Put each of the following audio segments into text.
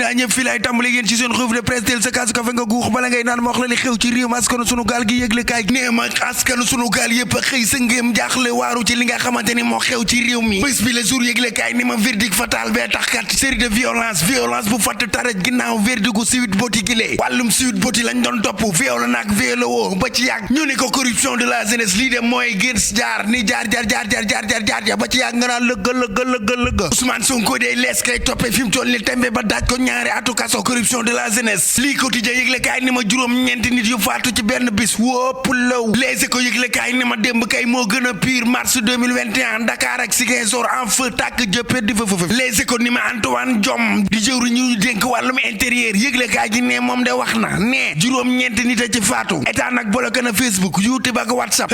naa ñëpp fii laay tàmbali yéen ci seen revue de presse del sa kaasu kafe nga guux bala ngay naan ma wax la li xew ci réew mi askanu sunu gaal gi yëgle kaay nee ma askanu sunu gaal yëpp a xëy sa ngéem jaaxle waaru ci li nga xamante ni moo xew ci réew mi bés bi la jour yëgle kaay ni ma verdict fatal bee tax kat série de violence bu fatt taraj ginnaaw verdict gu Sweet Beauty gi wàllum Sweet Beauty lañ doon topp viol nag viol woo ba ci yàgg ñu ni ko corruption de la jeunesse lii de mooy gën jaar ni jaar ba ci yàgg nga naan lëgg Ousmane Sonko de lees kay toppee fi mu toll ni tembe ba daaj ko ñaari atu kaso corruption de la jeunesse lii quotidien yëgle kaay ni ma juróom ñeenti nit yu faatu ci benn bis wópp law leese ko yëgle kaay ni ma démb kay moo gën a pire mars 2021 Dakar ak Ziguinchor en feu tàkk jëppee di fa leese ko ni ma Antoine Diome di jëwri ñu dénk wàllum intérieur yëgle kaay gi ne moom de wax na ne juróom ñeenti nit a ci faatu état nag bloqué na Facebook YouTube ak WhatsApp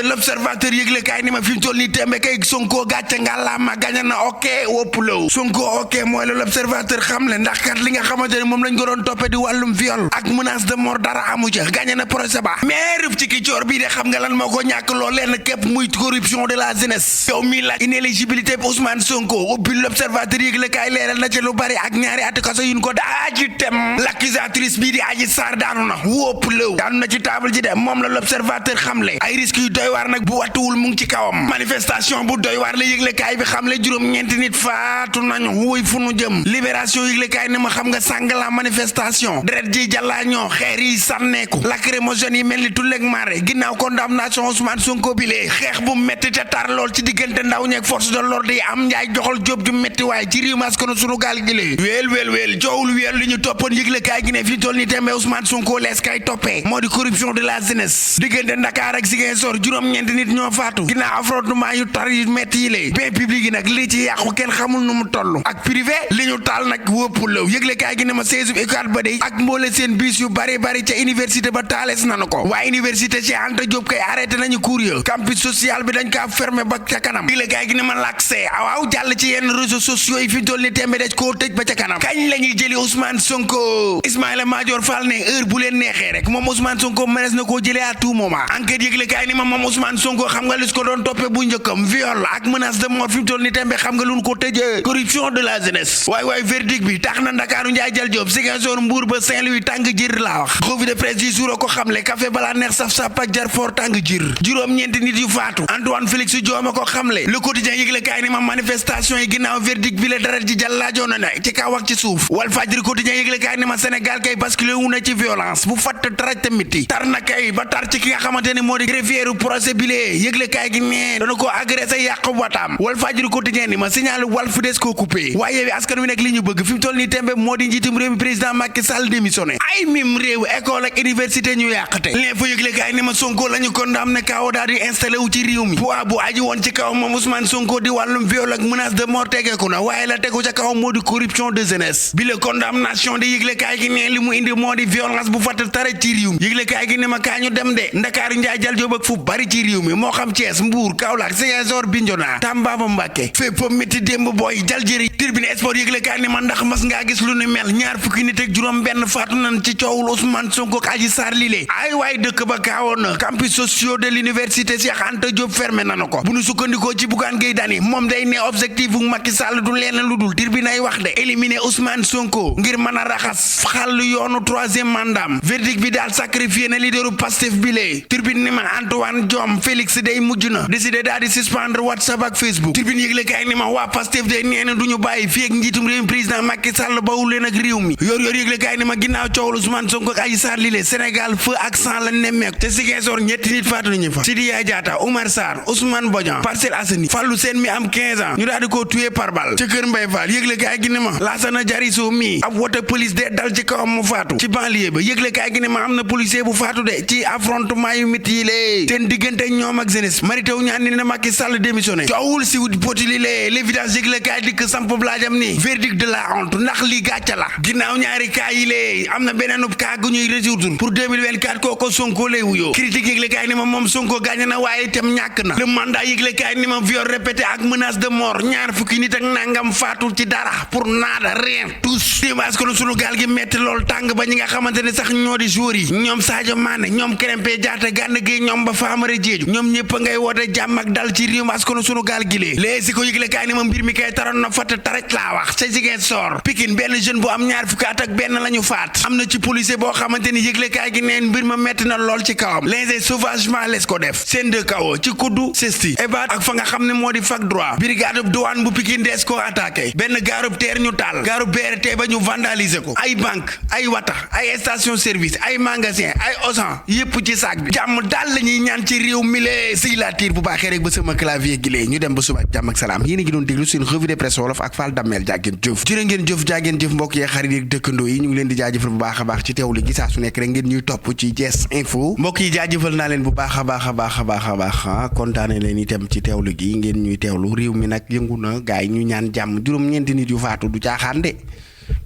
l'observateur yëgle kaay ni ma fi mu toll ni tembe kay Sonko gàcce ngàllaama gaña na ok wópp law Sonko ok mooy la l'observateur xam le ndax kat li nga xamante ne moom lañ ko doon toppee di wàllum viol ak menace de mort dara amu ca gagné na procès ba mais rëf ci ki coor bii de xam nga lan moo ko ñàkk loo leen képp muy corruption de la jeunesse yow mi laaj inéligibilité bi Ousmane Sonko ubbi l'observateur yëgle kaay leeral na ci lu bari ak ñaari atu kaso yuñ ko daaji tem l'accusatrice bii di Adji Sarr daanu na wópp law daanu na ci table ji de moom la l'observateur xam le ay risques yu doy waar nag bu wattuwul mu ngi ci kawam manifestation bu doy waar la yëgle kaay bi xam le juróom ñeenti nit faatu nañu wuy fu nu jëm libération yëgle kaay ne ma xam nga sàng la manifestation deret ji jàllaa ñoo xeer yi sànneeku lacrymogène yi mel ni tulleeg mare ginnaaw condamnation Ousmane Sonko bi lee xeex bu metti te tar lool ci diggante ndaw ñeeg force de l'ordre yi am njaay joxol jóob ju metti waaye ci réew askanu sunu gaal gi lee weel joowul weel li ñu toppoon yëgle kaay gi ne fi toll ni tembe Ousmane Sonko lees kay toppee moo di corruption de la jeunesse diggante Dakar ak Ziguinchor juróom-ñeenti nit ñoo faatu ginnaaw affrontement yu tar yu metti yi lee bien public yi nag li ci yàqu kenn xamul nu mu toll ak privé li ñu taal nag wópp law yëgle kaay gi ne ma seesub école ba day ak mboole seen bis yu bari ca université ba taalees nanu ko waa université Cheikh Anta Diop kay arrêté nañu cours ya campus social bi dañ kaa fermé ba ca kanam yëgle kaay gi ne ma l'accès waaw jàll ci yenn réseaux sociaux yi fi toll ni tembe daj koo tëj ba ca kanam kañ la ñuy jëli Ousmane Sonko Ismaïla Madior Fall ne heure bu leen neexee rek moom Ousmane Sonko mënees na koo jëlee à tout moment enquête yëgle kaay ni ma moom Ousmane Sonko xam nga lis ko doon toppee bu njëkkam viol ak menace de mort fi mu toll ni tembe xam nga lu ko tëjee corruption de la jeunesse waay verdict bi tax na Ndakaaru Njaay jël Jóob Ziguinchor Mbuur ba Saint-Louis tàng jër laa wax revue de presse du jour ko xamle café balaa neex saf sap ak jar fort tàng jër juróom-ñeenti nit yu faatu Antoine Félix Diome ko xamle le quotidien yëgle kaay ni ma manifestation yi ginnaaw verdict bi la dara ji jàllaajoon na ci kaw ak ci suuf Walfadjri quotidien yëgle kaay ni ma Sénégal kay basculé wu na ci violence bu fatt taraj tamit tar na kay ba tar ci ki nga xamante ne moo di greffier procès bi lee yëgle kaay gi ne dana ko agressé yàq wataam Walfadjri quotidien ni ma signal Walf des ko coupé waaye wi askan wi nag li ñu bëgg fi mu toll nii tembe moo di njiitum réew mi président Macky Sall démissionné ay mim réew école ak université ñu yàqate leen fa yëgle kaay ni ma Sonko la ñu condamné kaw daal di installé wu ci réew mi poids bu aji woon ci kaw moom Ousmane Sonko di wàllum viol ak menace de mort tegeeku na waaye la tegu ca kaw moo di corruption de jeunesse bi la condamnation di yëgle kaay gi ne li mu indi moo di violence bu fatt tara ci réew mi yëgle kaay gi ne ma kaa ñu dem de Ndakaaru Njaay jal Jóob ak fu bari ci réew mi moo xam Thiès Mbuur Kaolack Ziguinchor Bignona Tamba ba Mbàkke fépp métti démb booy jal jëri Tribune Sport yëgle kaay ni ma ndax mas ngaa gis lu ni mel ñaar fukki nit ak juróom benn faatu nañ ci coowul Ousmane Sonko ak Adji Sarr lile ay waay dëkk ba kaawoon na campus sociaux de l'université Cheikh Anta Diop fermé nanu ko bu nu sukkandikoo ci Bougane Gueye Dany moom day ne objectif bu Macky Sall du leen lu dul Tribune ay wax de éliminer Ousmane Sonko ngir mën a raxas xàll yoonu troisième mandat verdict bi daal sacrifié na leaderu Pastef bi lee Tribune ni ma Antoine Diome Félix day mujj na décidé daal di suspendre WhatsApp ak Facebook Tribune yëgle kaay ni ma waa Pastef day nee na du ñu bàyyi fii ak njiitum réew mi président Macky Sall bawul leen ak réew mi yor yëgle kaay ni ma ginnaaw coowul Ousmane Sonko ak Adji Sarr lile Sénégal feu ak sang la nemmeeku te Ziguinchor ñetti nit faatu nañu fa Sidya Diatta Oumar Sarr Ousmane Bodian Parcelles Assainies Fallou Sène mi am 15 ans ñu daal di ko tué par balle ca Kër Mbaye Fall yëgle kaay gi ne ma Lassana Diarisso mi ab woto police de dal ci kawam mu faatu ci banlieue ba yëgle kaay gi ne ma am na policier bu faatu de ci affrontement yu métti yi lee seen diggante ñoom ak jeunesse Mary Teuw Niane ni na Macky Sall démissionné coowul Sweet Beauty li lee l'évidence yëgle kaay dikk samp laajam ni verdict de la honte ndax li gàcca la ginnaaw ñaari cas yi lee am na beneenub cas gu ñuy résoudre pour 2024 kooko Sonko lay wuyoo critique yëgle kaay ni ma moom Sonko gagné na waaye itam ñàkk na le mandat yëgle kaay ni ma viol répété ak menace de mort ñaar fukki nit ak nangam faatu ci dara pour nada rien tous démas ko sunu gaal gi metti lool tàng ba ñi nga xamante ne sax ñoo di joueurs yi ñoom Sadio Mané ñoom Krépin Diatta Gana Gueye ñoom ba Famara Diédhiou ñoom ñëpp a ngay woote jàmm ak dal ci réew mas ko sunu gaal gi lee si ko yëgle kaay ni ma mbir mi kay taroon na fatt taraj laa wax ca Ziguinchor Nord Pikine benn jeune bu am ñaar fukki at ak benn lañu faat am na ci policier boo xamante ni yëglekaay gi neen mbir ma metti na lool ci kawam les sauvagement les ko def seen de kawo ci kuddu sesti ebaat ak fa nga xam ne moo di fac droit brigade douane bu Pikine des ko attaqué benn gaarub teer ñu taal gaarub BRT ba ñu vandaliser ko ay banque ay wata ay station service ay magasin ay Auchan yépp ci sac bi jàmm daal la ñuy ñaan ci réew mi lee siy la tiir bu baaxee rek ba sama clavier gi lee ñu dem ba suba jàmm ak salaam yéen a ngi doon déglu seen revue de presse wolof ak Fall Damel jàggeen jëf jërë ngeen jëf jàggeen jëf mbokk yee xarit yi dëkkandoo yi ñu ngi leen di jaajëfal bu baax a baax ci teewlu gi saa su nekk rek ngeen ñuy topp ci Thiès Info mbokk yi jaajëfal naa leen bu baax a baax a baax a baax a baax kontaane leen itam ci teewlu gi ngeen ñuy teewlu réew mi nag yëngu na gaay ñu ñaan jàmm juróom-ñeenti nit yu faatu du caaxaan de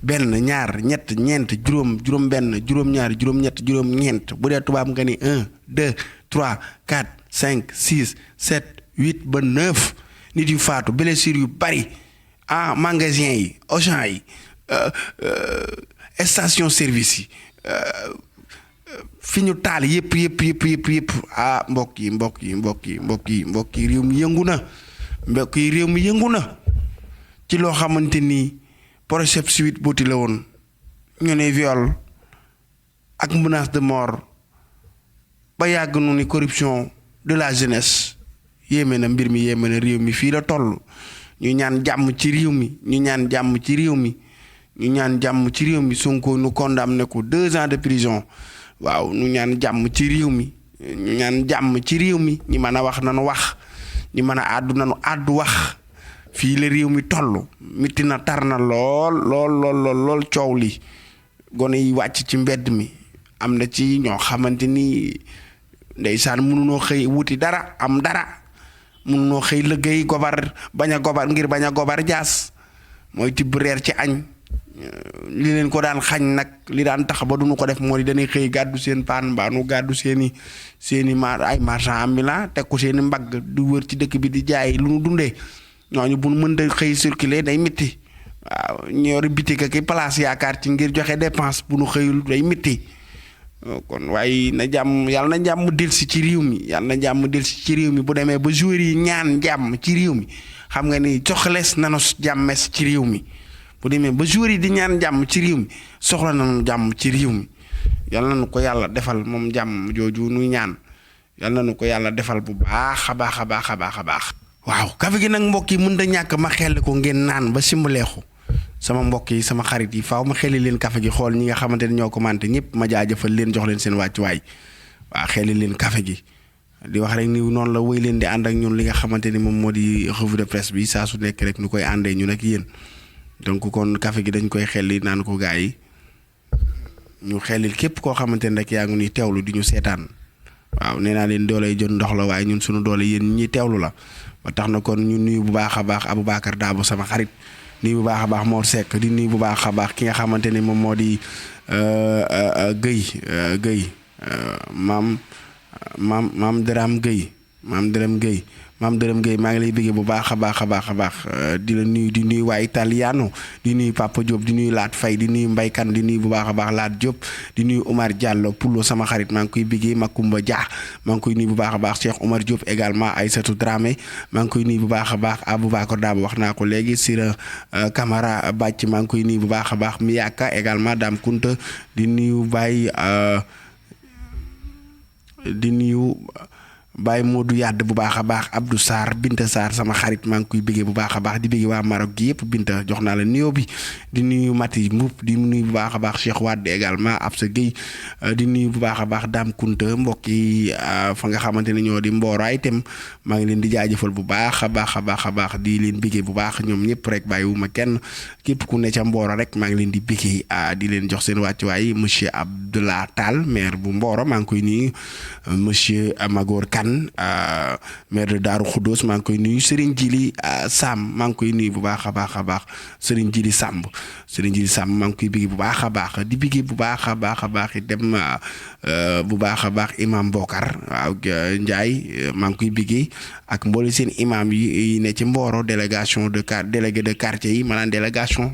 benn ñaar ñett ñeent juróom benn juróom-ñaar juróom-ñett juróom-ñeent bu dee tubaab nga ni 1 2 3 4 5 6 7 8 ba 9 nit yu faatu blessure yu bari magasin yi Auchan yi station service yi fi ñu taal yëpp mbokk yi réew mi yëngu na réew mi yëngu na ci loo xamante ni projet Sweet Beauté la woon ñu ne viol ak menace de mort ba yàgg nu ni corruption de la jeunesse yéeme na mbir mi yéeme na réew mi fii la toll ñu ñaan jàmm ci réew mi ñu ñaan jàmm ci réew mi Sonko nu condamné ko 2 ans de prison waaw ñu ñaan jàmm ci réew mi ñi mën a wax nanu wax ñi mën a àddu nanu àddu wax fii la réew mi toll mitti na tar na lool coow li gone yi wàcc ci mbedd mi am na ci ñoo xamante ni ndeysaan mënunoo xëy wuti dara am dara mënunoo xëy liggéey bañ a gobar jaas mooy tibb reer ci añ li leen ko daan xañ nag li daan tax ba duñu ko def moo di dañuy xëy gàddu seen paan mbaa nu gàddu seeni ay marchand ambulant teg ko seeni mbagg du wër ci dëkk bi di jaay lu nu dundee ñooñu bu nu mënta xëy circuler day mitti waaw ñoori bitik ak place yaakaar ci ngir joxe dépense bu nu xëyul day mitti kon waaye yàlla na jàmm delsi ci réew mi bu demee ba joueur yi ñaan jàmm ci réew mi xam nga ni soxlees nanu jàmmes ci réew mi bu demee ba joueur yi di ñaan jàmm ci réew mi soxla nañu jàmm ci réew mi yal na nu ko yàlla defal moom jàmm jooju nuy ñaan yal na nu ko yàlla defal bu baax a baax waaw kafe gi nag mbokk yi mën da ñàkk ma xel ko ngeen naan ba simbaleexu sama mbokk yi sama xarit yi faaw ma xeli leen kafe gi xool ñi nga xamante ne ñoo commenté ñëpp ma jaajëfal leen jox leen seen wàccuwaay waaw xeli leen kafe gi di wax rek ni noonu la wéy leen di ànd ak ñun li nga xamante ni moom moo di revue de presse bi saa su nekk rek ñu koy àndee ñun ak yéen donc kon café gi dañ koy xelli naan ko gaa yi ñu xellil képp koo xamante ne rek yaa ngi ñuy teewlu di ñu seetaan waaw nee naa leen dooley jot ndox la waaye ñun suñu doole yéen ñi teewlu la ba tax na kon ñu nuyu bu baax a baax Aboubacar Dabo sama xarit nuyu bu baax a baax Mor Seck di nuyu bu baax a baax ki nga xamante ne moom moo di Guèye maam Dërëm Guèye maam Dërëm Gueye maa ngi lay bëggee bu baax a baax di la nuyu di nuyu waa Italiano di nuyu Papa Diop di nuyu Laat Fay di nuyu Mbaykan di nuyu bu baax a baax Laat Diop di nuyu Omar Diallo Poulo sama xarit maa ngi koy bëggee Makumba Dia maa ngi koy nuyu bu baax a baax Cheikh Omar Diop également Aïssatou Dramé maa ngi koy nuyu bu baax a baax Aboubacar Dabo wax naa ko léegi Sira Camara Bàcc maa ngi koy nuyu bu baax a baax Miyaka également Dame Kunta di nuyu Baye Modou Yadd bu baax a baax Abdou Sarr Binta Sarr sama xarit maa ngi koy bëggee bu baax a baax di bëggee waa Maroc gi yëpp Binta jox naa la nuyoo bi di nuyu Mati Mboup di nuyu bu baax a baax Cheikh Wade également Absa Gueye di nuyu bu baax a baax Dame Kunta mbokk yi fa nga xamante ne ñoo di Mbooraay itam maa ngi leen di jaajëfal bu baax a baax di leen bëggee bu baax ñoom ñëpp rek bàyyiwuma kenn képp ku ne ca Mbooro rek maa ngi leen di bëggee di leen jox seen wàccuwaay monsieur Abdoulaye Tall maire bu Mboro maa ngi koy nuyu monsieur Magor maire de Darou Khoudoss maa ngi koy nuyu Serigne Djili Sam maa ngi koy nuyu bu baax a baax Serigne Djili Samb maa ngi koy bigi bu baax a baax di bigi bu baax a baax dem bu baax a baax imam Bokar waaw Ndiaye maa ngi koy bigi ak mboole seen imam yi ne ci Mboro délégation délégué de quartier yi maanaam délégation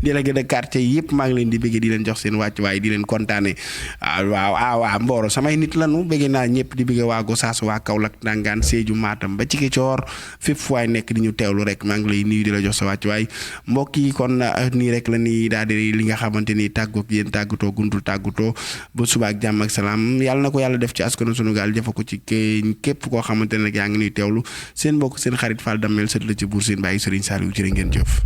délégué de quartier yi yëpp maa ngi leen di bigi di leen jox seen wàccuwaay di leen kontaane waaw Mboro samay nit lañu bigi naa ñëpp di bëgg waa Gossas waa Kaolack Ndangaan Sédhiou Matam ba ci Ziguinchor fépp fu waay nekk di ñu teewlu rek maa ngi lay nuyu di la jox sa wàccuwaay mbokk yi kon nii rek la ni daal di li nga xamante ni tàggoog yéen tàggatoo gundul tàggatoo ba suba ak jàmm ak salaam yàlla na ko yàlla def ci askanu sunu gaal jëfa ko ci képp koo xamante ne nag yaa ngi nuy teewlu seen mbokk seen xarit Fall Damel sët la ci Bour Sine bàyyi Serigne Saliou jërë ngeen jëf